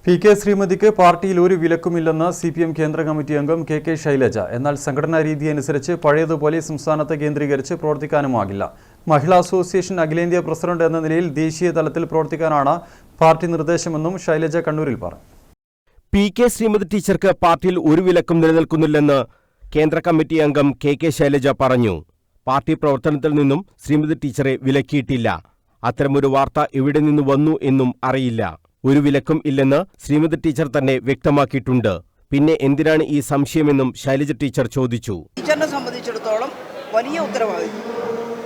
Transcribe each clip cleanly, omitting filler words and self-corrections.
P K. ശ്രീമതിക്ക് പാർട്ടിയിൽ ഒരു വിലക്കുമില്ലെന്ന് CPM കേന്ദ്ര കമ്മിറ്റി അംഗം കെ ശൈലജ. എന്നാൽ സംഘടനാ രീതി അനുസരിച്ച് പഴയതുപോലെ സംസ്ഥാനത്ത് കേന്ദ്രീകരിച്ച് പ്രവർത്തിക്കാനുമാകില്ല. മഹിളാ അസോസിയേഷൻ അഖിലേന്ത്യാ പ്രസിഡന്റ് എന്ന നിലയിൽ ദേശീയ തലത്തിൽ പ്രവർത്തിക്കാനാണ് പാർട്ടി നിർദ്ദേശമെന്നും ശൈലജ കണ്ണൂരിൽ പറഞ്ഞു. പി.കെ. ശ്രീമതി ടീച്ചർക്ക് പാർട്ടിയിൽ ഒരു വിലക്കും നിലനിൽക്കുന്നില്ലെന്ന് കേന്ദ്ര കമ്മിറ്റി അംഗം കെ ശൈലജ പറഞ്ഞു. പാർട്ടി പ്രവർത്തനത്തിൽ നിന്നും ശ്രീമതി ടീച്ചറെ വിലക്കിയിട്ടില്ല. അത്തരമൊരു വാർത്ത എവിടെ നിന്ന് വന്നു എന്നും അറിയില്ല. ഒരു വിലക്കും ഇല്ലെന്ന് ശ്രീമതി ടീച്ചർ തന്നെ വ്യക്തമാക്കിയിട്ടുണ്ട്. പിന്നെ എന്തിനാണ് ഈ സംശയമെന്നും ശൈലജ ടീച്ചർ ചോദിച്ചു. ടീച്ചറിനെ സംബന്ധിച്ചിടത്തോളം വലിയ ഉത്തരവാദിത്വം,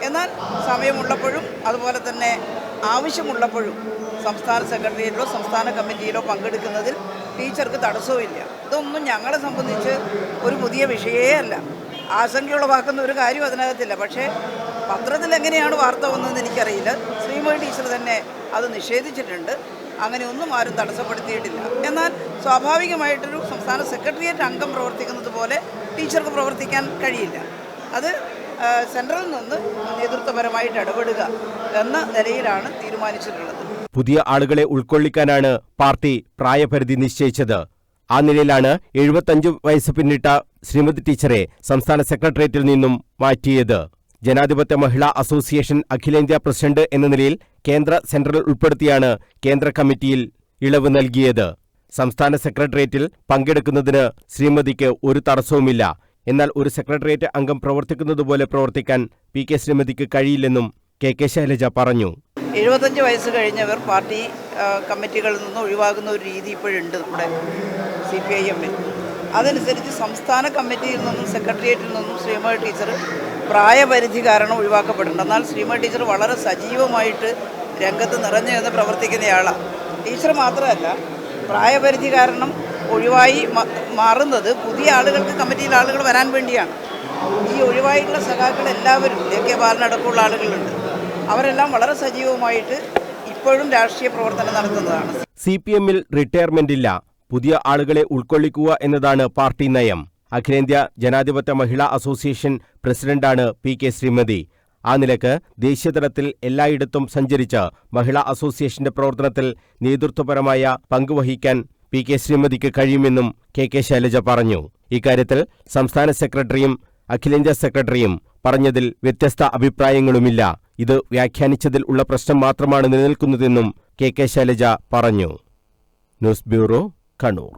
എന്നാൽ സമയമുള്ളപ്പോഴും അതുപോലെ തന്നെ ആവശ്യമുള്ളപ്പോഴും സംസ്ഥാന സെക്രട്ടേറിയറ്റിലോ സംസ്ഥാന കമ്മിറ്റിയിലോ പങ്കെടുക്കുന്നതിൽ ടീച്ചർക്ക് തടസ്സവുമില്ല. ഇതൊന്നും ഞങ്ങളെ സംബന്ധിച്ച് ഒരു പുതിയ വിഷയമേ അല്ല. ആശങ്കയുളവാക്കുന്ന ഒരു കാര്യം അതിനകത്തില്ല. പക്ഷേ പത്രത്തിൽ എങ്ങനെയാണ് വാർത്ത വന്നതെന്ന് എനിക്കറിയില്ല. ശ്രീമതി ടീച്ചർ തന്നെ അത് നിഷേധിച്ചിട്ടുണ്ട്. അങ്ങനെയൊന്നും ആരും തടസ്സപ്പെടുത്തിയിട്ടില്ല. എന്നാൽ സ്വാഭാവികമായിട്ടൊരു സംസ്ഥാന സെക്രട്ടേറിയറ്റ് അംഗം പ്രവർത്തിക്കുന്നത് പോലെ ടീച്ചർക്ക് പ്രവർത്തിക്കാൻ കഴിയില്ല. അത് സെൻട്രലിൽ നിന്ന് നേതൃത്വപരമായിട്ട് ഇടപെടുക എന്ന നിലയിലാണ് തീരുമാനിച്ചിട്ടുള്ളത്. പുതിയ ആളുകളെ ഉൾക്കൊള്ളിക്കാനാണ് പാർട്ടി പ്രായപരിധി നിശ്ചയിച്ചത്. ആ നിലയിലാണ് 75 വയസ്സ് പിന്നിട്ട ശ്രീമതി ടീച്ചറെ സംസ്ഥാന സെക്രട്ടേറിയറ്റിൽ നിന്നും മാറ്റിയത്. ജനാധിപത്യ മഹിളാ അസോസിയേഷൻ അഖിലേന്ത്യാ പ്രസിഡന്റ് എന്ന നിലയിൽ കേന്ദ്ര സെൻട്രൽ ഉൾപ്പെടുത്തിയാണ് കേന്ദ്ര കമ്മിറ്റിയിൽ ഇളവ് നൽകിയത്. സംസ്ഥാന സെക്രട്ടേറിയറ്റിൽ പങ്കെടുക്കുന്നതിന് ശ്രീമതിക്ക് ഒരു തടസ്സവുമില്ല. എന്നാൽ ഒരു സെക്രട്ടേറിയറ്റ് അംഗം പ്രവർത്തിക്കുന്നതുപോലെ പ്രവർത്തിക്കാൻ പി.കെ. ശ്രീമതിക്ക് കഴിയില്ലെന്നും കെ ശൈലജ പറഞ്ഞു. 75 വയസ്സ് കഴിഞ്ഞവർ പാർട്ടി കമ്മിറ്റികളിൽ നിന്ന് ഒഴിവാകുന്ന ഒരു രീതി ഇപ്പോഴുണ്ട് നമ്മുടെ CPIM-ൽ. അതനുസരിച്ച് സംസ്ഥാന കമ്മിറ്റിയിൽ നിന്നും സെക്രട്ടേറിയറ്റിൽ നിന്നും ശ്രീമതി ടീച്ചർ പ്രായപരിധി കാരണം ഒഴിവാക്കപ്പെടുന്നുണ്ട്. എന്നാൽ ശ്രീമതി ടീച്ചർ വളരെ സജീവമായിട്ട് രംഗത്ത് നിറഞ്ഞു നിന്ന് പ്രവർത്തിക്കുന്നയാളാണ്. ടീച്ചർ മാത്രമല്ല, പ്രായപരിധി കാരണം ഒഴിവായി മാറുന്നത് പുതിയ ആളുകൾക്ക് കമ്മിറ്റിയിൽ ആളുകൾ വരാൻ വേണ്ടിയാണ്. ഈ ഒഴിവായിട്ടുള്ള സഖാക്കൾ എല്ലാവരും കെ ബാലനടക്കമുള്ള ആളുകളുണ്ട്. അവരെല്ലാം വളരെ സജീവമായിട്ട് ഇപ്പോഴും രാഷ്ട്രീയ പ്രവർത്തനം നടത്തുന്നതാണ്. CPM-ൽ റിട്ടയർമെന്റ് ഇല്ല. പുതിയ ആളുകളെ ഉൾക്കൊള്ളിക്കുക എന്നതാണ് പാർട്ടി നയം. അഖിലേന്ത്യാ ജനാധിപത്യ മഹിളാ അസോസിയേഷൻ പ്രസിഡന്റാണ് പി.കെ. ശ്രീമതി. ആ നിലക്ക് ദേശീയതലത്തിൽ എല്ലായിടത്തും സഞ്ചരിച്ച് മഹിളാ അസോസിയേഷന്റെ പ്രവർത്തനത്തിൽ നേതൃത്വപരമായ പങ്കുവഹിക്കാൻ പി.കെ. ശ്രീമതിക്ക് കഴിയുമെന്നും കെ ശൈലജ പറഞ്ഞു. ഇക്കാര്യത്തിൽ സംസ്ഥാന സെക്രട്ടറിയും അഖിലേന്ത്യാ സെക്രട്ടറിയും പറഞ്ഞതിൽ വ്യത്യസ്ത അഭിപ്രായങ്ങളുമില്ല. ഇത് വ്യാഖ്യാനിച്ചതിൽ ഉള്ള പ്രശ്നം മാത്രമാണ് നിലനിൽക്കുന്നതെന്നും കെ ശൈലജ പറഞ്ഞു. News bureau, Kannur.